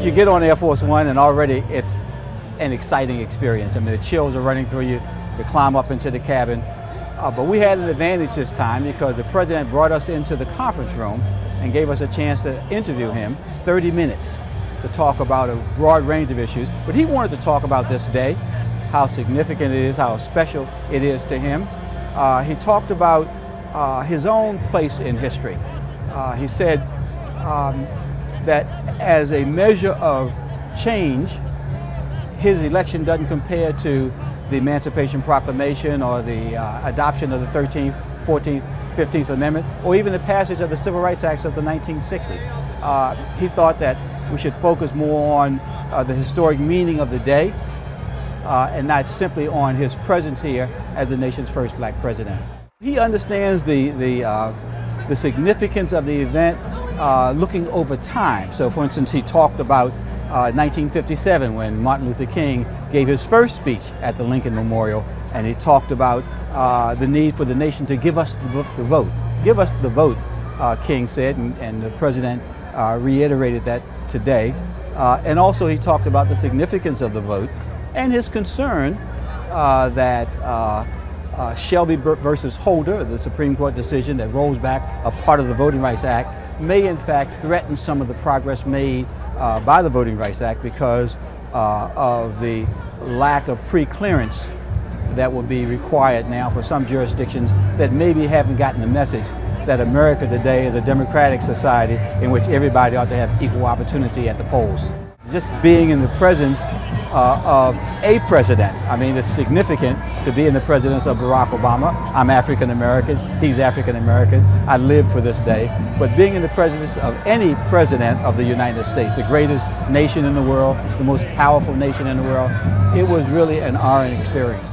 You get on Air Force One and already it's an exciting experience. I mean, the chills are running through you. You climb up into the cabin. But we had an advantage this time because the president brought us into the conference room and gave us a chance to interview him, 30 minutes, to talk about a broad range of issues. But he wanted to talk about this day, how significant it is, how special it is to him. He talked about his own place in history. He said that as a measure of change, his election doesn't compare to the Emancipation Proclamation or the adoption of the 13th, 14th, 15th Amendment, or even the passage of the Civil Rights Acts of the 1960s. He thought that we should focus more on the historic meaning of the day and not simply on his presence here as the nation's first black president. He understands the significance of the event looking over time. So for instance, he talked about 1957 when Martin Luther King gave his first speech at the Lincoln Memorial, and he talked about the need for the nation to give us the vote. Give us the vote, King said, and the president reiterated that today. And also he talked about the significance of the vote and his concern that Shelby versus Holder, the Supreme Court decision that rolls back a part of the Voting Rights Act, may in fact threaten some of the progress made by the Voting Rights Act because of the lack of pre-clearance that will be required now for some jurisdictions that maybe haven't gotten the message that America today is a democratic society in which everybody ought to have equal opportunity at the polls. Just being in the presence of a president, I mean, it's significant to be in the presence of Barack Obama. I'm African American, he's African American. I live for this day. But being in the presence of any president of the United States, the greatest nation in the world, the most powerful nation in the world, it was really an honoring experience.